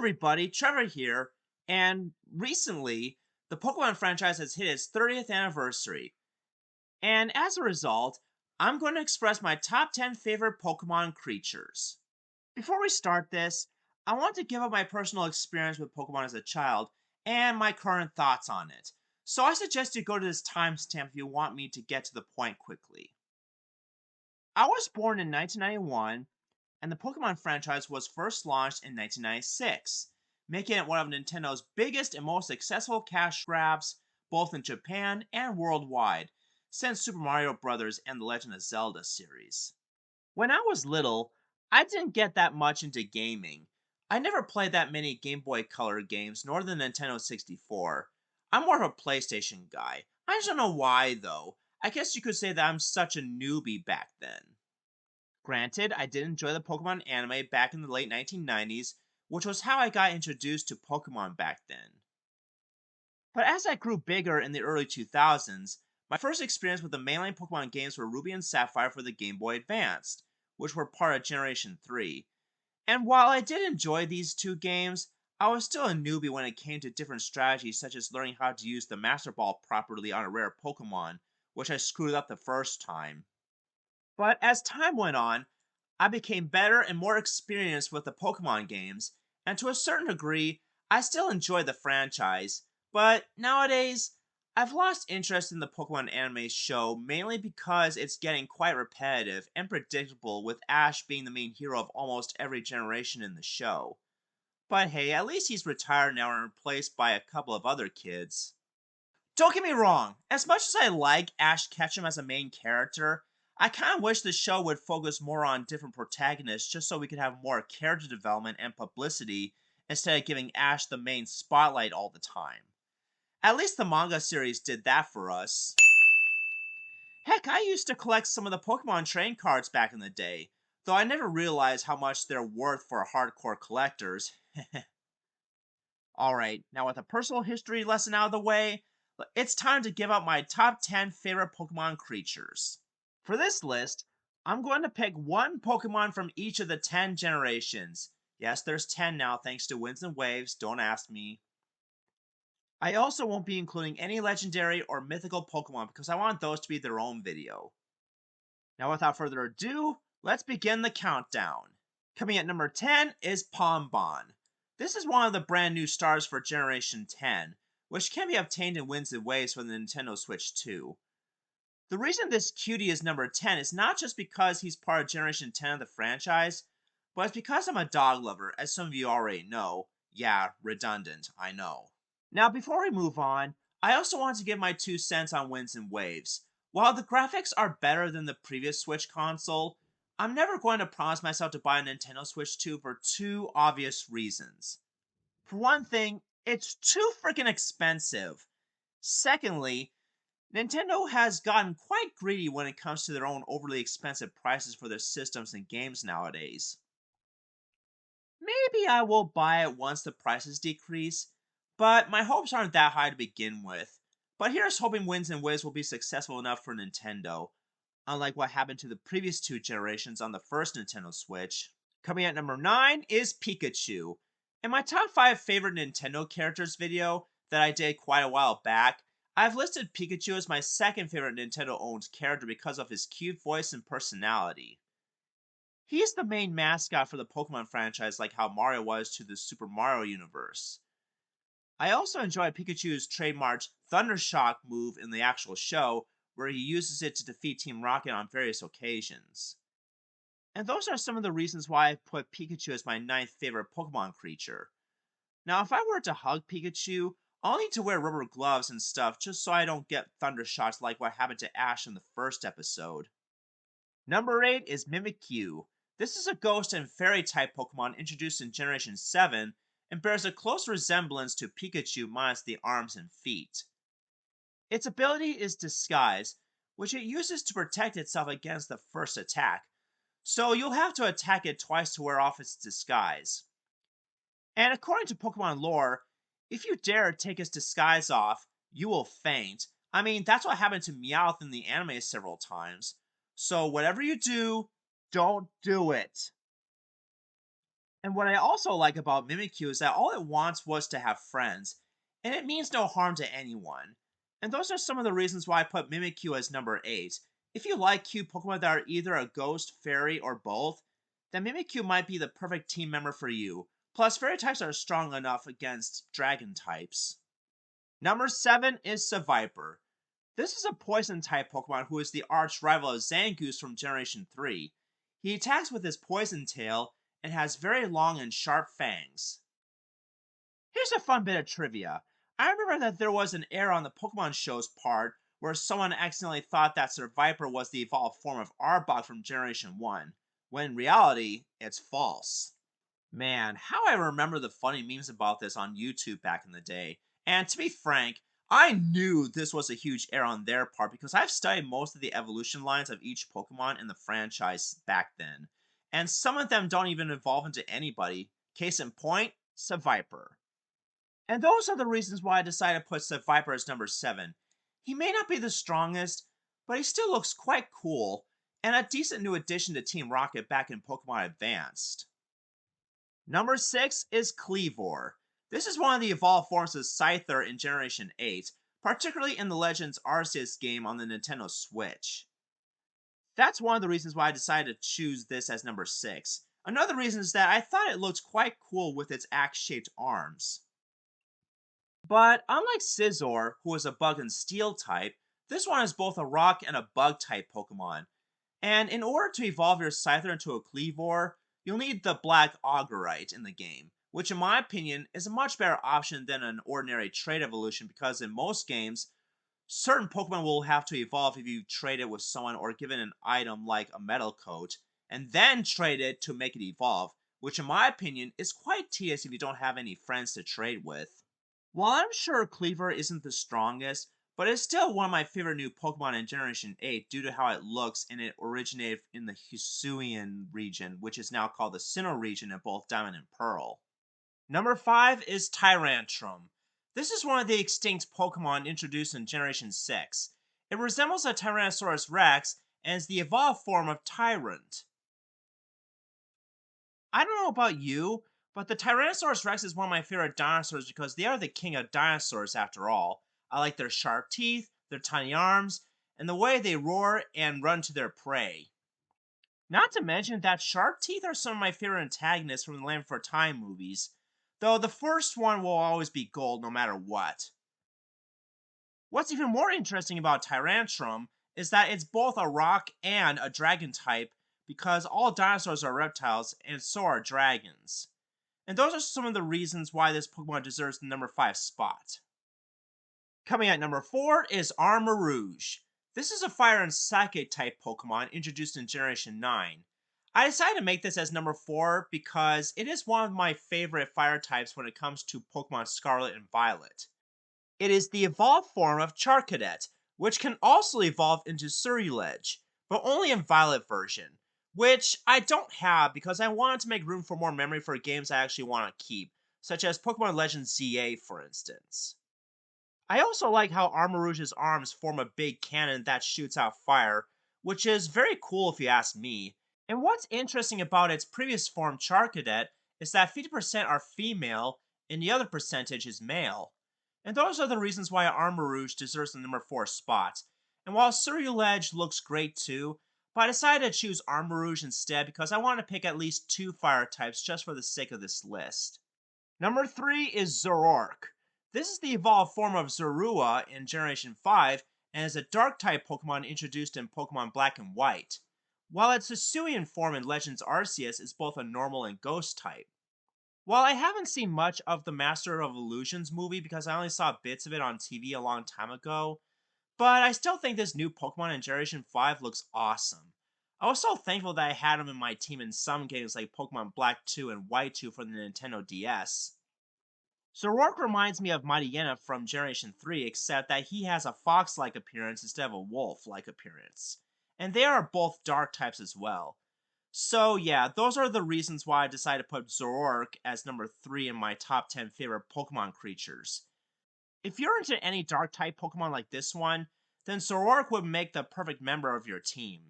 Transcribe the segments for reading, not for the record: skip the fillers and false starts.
everybody, Trevor here, and recently, the Pokemon franchise has hit its 30th anniversary, and as a result, I'm going to express my top 10 favorite Pokemon creatures. Before we start this, I want to give up my personal experience with Pokemon as a child and my current thoughts on it, so I suggest you go to this timestamp if you want me to get to the point quickly. I was born in 1991, and the Pokemon franchise was first launched in 1996, making it one of Nintendo's biggest and most successful cash grabs, both in Japan and worldwide, since Super Mario Bros. And The Legend of Zelda series. When I was little, I didn't get that much into gaming. I never played that many Game Boy Color games, nor the Nintendo 64. I'm more of a PlayStation guy. I just don't know why, though. I guess you could say that I'm such a newbie back then. Granted, I did enjoy the Pokemon anime back in the late 1990s, which was how I got introduced to Pokemon back then. But as I grew bigger in the early 2000s, my first experience with the mainline Pokemon games were Ruby and Sapphire for the Game Boy Advance, which were part of Generation 3. And while I did enjoy these two games, I was still a newbie when it came to different strategies such as learning how to use the Master Ball properly on a rare Pokemon, which I screwed up the first time. But as time went on, I became better and more experienced with the Pokemon games, and to a certain degree, I still enjoy the franchise. But nowadays, I've lost interest in the Pokemon anime show mainly because it's getting quite repetitive and predictable, with Ash being the main hero of almost every generation in the show. But hey, at least he's retired now and replaced by a couple of other kids. Don't get me wrong, as much as I like Ash Ketchum as a main character, I kind of wish the show would focus more on different protagonists just so we could have more character development and publicity instead of giving Ash the main spotlight all the time. At least the manga series did that for us. Heck, I used to collect some of the Pokemon train cards back in the day, though I never realized how much they're worth for hardcore collectors. Alright, now with a personal history lesson out of the way, it's time to give out my top 10 favorite Pokemon creatures. For this list, I'm going to pick one Pokemon from each of the 10 generations. Yes, there's 10 now thanks to Winds and Waves, don't ask me. I also won't be including any legendary or mythical Pokemon because I want those to be their own video. Now without further ado, let's begin the countdown. Coming at number 10 is Pombon. This is one of the brand new stars for Generation 10, which can be obtained in Winds and Waves for the Nintendo Switch 2. The reason this cutie is number 10 is not just because he's part of Generation 10 of the franchise, but it's because I'm a dog lover, as some of you already know. Yeah, redundant, I know. Now, before we move on, I also want to give my 2 cents on Winds and Waves. While the graphics are better than the previous Switch console, I'm never going to promise myself to buy a Nintendo Switch 2 for two obvious reasons. For one thing, it's too freaking expensive. Secondly, Nintendo has gotten quite greedy when it comes to their own overly expensive prices for their systems and games nowadays. Maybe I will buy it once the prices decrease, but my hopes aren't that high to begin with. But here's hoping Winds and Waves will be successful enough for Nintendo, unlike what happened to the previous two generations on the first Nintendo Switch. Coming at number 9 is Pikachu. In my top 5 favorite Nintendo characters video that I did quite a while back, I've listed Pikachu as my second favorite Nintendo-owned character because of his cute voice and personality. He's the main mascot for the Pokemon franchise like how Mario was to the Super Mario universe. I also enjoy Pikachu's trademark Thundershock move in the actual show, where he uses it to defeat Team Rocket on various occasions. And those are some of the reasons why I put Pikachu as my ninth favorite Pokemon creature. Now, if I were to hug Pikachu, I'll need to wear rubber gloves and stuff just so I don't get thunder shots like what happened to Ash in the first episode. Number 8 is Mimikyu. This is a ghost and fairy type Pokemon introduced in Generation 7 and bears a close resemblance to Pikachu minus the arms and feet. Its ability is Disguise, which it uses to protect itself against the first attack, so you'll have to attack it twice to wear off its disguise. And according to Pokemon lore, if you dare take its disguise off, you will faint. I mean, that's what happened to Meowth in the anime several times. So whatever you do, don't do it. And what I also like about Mimikyu is that all it wants was to have friends, and it means no harm to anyone. And those are some of the reasons why I put Mimikyu as number 8. If you like cute Pokemon that are either a ghost, fairy, or both, then Mimikyu might be the perfect team member for you. Plus, fairy types are strong enough against dragon types. Number 7 is Seviper. This is a poison type Pokemon who is the arch rival of Zangoose from Generation 3. He attacks with his poison tail and has very long and sharp fangs. Here's a fun bit of trivia. I remember that there was an error on the Pokemon Show's part where someone accidentally thought that Seviper was the evolved form of Arbok from Generation 1, when in reality, it's false. Man, how I remember the funny memes about this on YouTube back in the day. And to be frank, I knew this was a huge error on their part because I've studied most of the evolution lines of each Pokemon in the franchise back then. And some of them don't even evolve into anybody. Case in point, Seviper. And those are the reasons why I decided to put Seviper as number 7. He may not be the strongest, but he still looks quite cool, and a decent new addition to Team Rocket back in Pokemon Advanced. Number 6 is Kleavor. This is one of the evolved forms of Scyther in Generation 8, particularly in the Legends Arceus game on the Nintendo Switch. That's one of the reasons why I decided to choose this as number 6. Another reason is that I thought it looked quite cool with its axe-shaped arms. But unlike Scizor, who is a bug and steel type, this one is both a rock and a bug type Pokemon. And in order to evolve your Scyther into a Kleavor, you'll need the Black Augurite in the game, which in my opinion is a much better option than an ordinary trade evolution because in most games, certain Pokemon will have to evolve if you trade it with someone or given an item like a metal coat, and then trade it to make it evolve, which in my opinion is quite tedious if you don't have any friends to trade with. While I'm sure Kleavor isn't the strongest, but it's still one of my favorite new Pokemon in Generation 8 due to how it looks, and it originated in the Hisuian region, which is now called the Sinnoh region in both Diamond and Pearl. Number 5 is Tyrantrum. This is one of the extinct Pokemon introduced in Generation 6. It resembles a Tyrannosaurus Rex and is the evolved form of Tyrant. I don't know about you, but the Tyrannosaurus Rex is one of my favorite dinosaurs because they are the king of dinosaurs after all. I like their sharp teeth, their tiny arms, and the way they roar and run to their prey. Not to mention that sharp teeth are some of my favorite antagonists from the Land Before Time movies, though the first one will always be gold no matter what. What's even more interesting about Tyrantrum is that it's both a rock and a dragon type because all dinosaurs are reptiles and so are dragons. And those are some of the reasons why this Pokemon deserves the number 5 spot. Coming at number 4 is Armarouge. This is a fire and psychic type Pokemon introduced in Generation 9. I decided to make this as number 4 because it is one of my favorite fire types when it comes to Pokemon Scarlet and Violet. It is the evolved form of Charcadet, which can also evolve into Ceruledge, but only in Violet version, which I don't have because I wanted to make room for more memory for games I actually want to keep, such as Pokemon Legends ZA for instance. I also like how Armarouge's arms form a big cannon that shoots out fire, which is very cool if you ask me. And what's interesting about its previous form, Charcadet, is that 50% are female and the other percentage is male. And those are the reasons why Armarouge deserves the number 4 spot. And while Ceruledge looks great too, but I decided to choose Armarouge instead because I want to pick at least 2 fire types just for the sake of this list. Number 3 is Zoroark. This is the evolved form of Zorua in Generation 5 and is a dark type Pokemon introduced in Pokemon Black and White, while its Hisuian form in Legends Arceus is both a normal and ghost type. While I haven't seen much of the Master of Illusions movie because I only saw bits of it on TV a long time ago, but I still think this new Pokemon in Generation 5 looks awesome. I was so thankful that I had him in my team in some games like Pokemon Black 2 and White 2 for the Nintendo DS. Zoroark reminds me of Mightyena from Generation 3, except that he has a fox-like appearance instead of a wolf-like appearance. And they are both dark types as well. So yeah, those are the reasons why I decided to put Zoroark as number 3 in my top 10 favorite Pokemon creatures. If you're into any dark type Pokemon like this one, then Zoroark would make the perfect member of your team.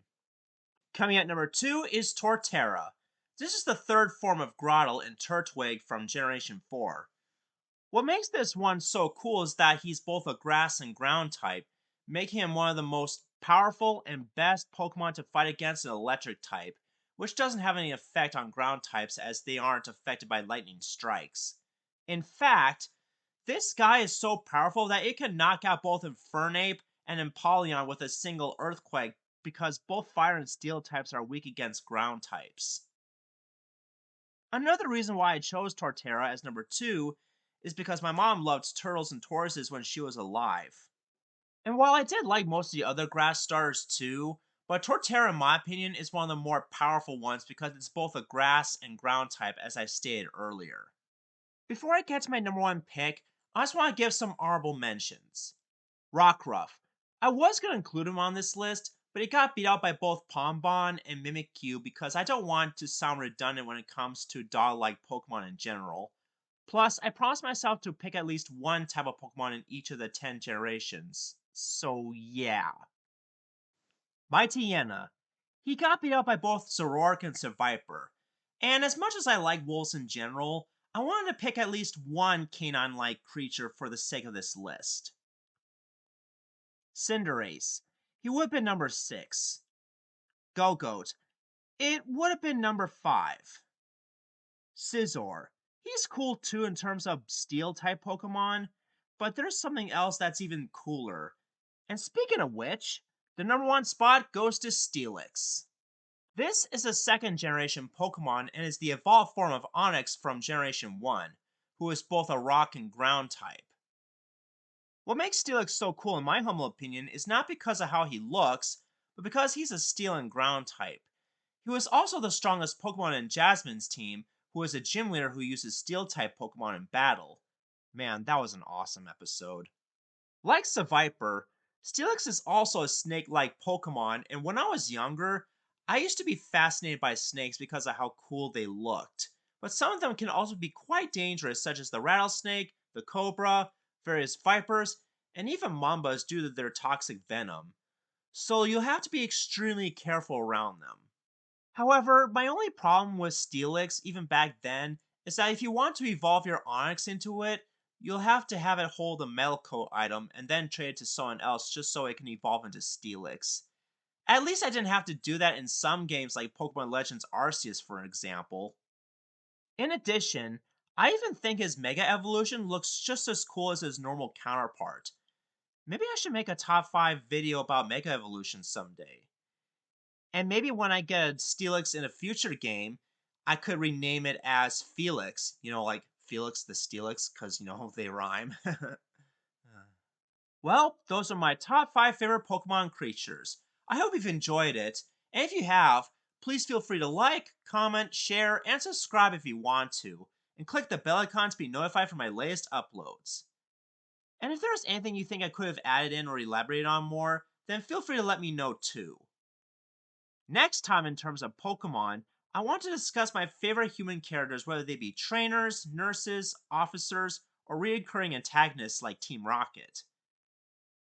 Coming at number 2 is Torterra. This is the third form of Grottle in Turtwig from Generation 4. What makes this one so cool is that he's both a grass and ground type, making him one of the most powerful and best Pokemon to fight against an electric type, which doesn't have any effect on ground types as they aren't affected by lightning strikes. In fact, this guy is so powerful that it can knock out both Infernape and Empoleon with a single Earthquake because both fire and steel types are weak against ground types. Another reason why I chose Torterra as number 2 is because my mom loved turtles and tortoises when she was alive. And while I did like most of the other grass starters too, but Torterra in my opinion is one of the more powerful ones because it's both a grass and ground type as I stated earlier. Before I get to my number 1 pick, I just want to give some honorable mentions. Rockruff. I was going to include him on this list, but he got beat out by both Pombon and Mimikyu because I don't want to sound redundant when it comes to dog-like Pokemon in general. Plus, I promised myself to pick at least one type of Pokemon in each of the 10 generations. So yeah. Mightyena. He got beat out by both Zoroark and Seviper. And as much as I like wolves in general, I wanted to pick at least one canine-like creature for the sake of this list. Cinderace. He would have been number 6. Gogoat. It would have been number 5. Scizor. He's cool too in terms of steel type Pokemon, but there's something else that's even cooler. And speaking of which, the number 1 spot goes to Steelix. This is a second generation Pokemon and is the evolved form of Onix from Generation 1, who is both a rock and ground type. What makes Steelix so cool in my humble opinion is not because of how he looks, but because he's a steel and ground type. He was also the strongest Pokemon in Jasmine's team, who is a gym leader who uses steel type Pokemon in battle. Man, that was an awesome episode. Like Seviper, Steelix is also a snake-like Pokemon, and when I was younger, I used to be fascinated by snakes because of how cool they looked. But some of them can also be quite dangerous, such as the rattlesnake, the cobra, various vipers, and even mambas due to their toxic venom. So you'll have to be extremely careful around them. However, my only problem with Steelix, even back then, is that if you want to evolve your Onix into it, you'll have to have it hold a Metal Coat item and then trade it to someone else just so it can evolve into Steelix. At least I didn't have to do that in some games like Pokemon Legends Arceus for example. In addition, I even think his Mega Evolution looks just as cool as his normal counterpart. Maybe I should make a top 5 video about Mega Evolution someday. And maybe when I get a Steelix in a future game, I could rename it as Felix. Like Felix the Steelix, because, they rhyme. Well, those are my top 5 favorite Pokemon creatures. I hope you've enjoyed it. And if you have, please feel free to like, comment, share, and subscribe if you want to. And click the bell icon to be notified for my latest uploads. And if there's anything you think I could have added in or elaborated on more, then feel free to let me know too. Next time, in terms of Pokemon, I want to discuss my favorite human characters, whether they be trainers, nurses, officers, or recurring antagonists like Team Rocket.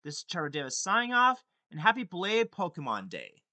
This is Trevor Davis signing off, and happy belated Pokemon Day!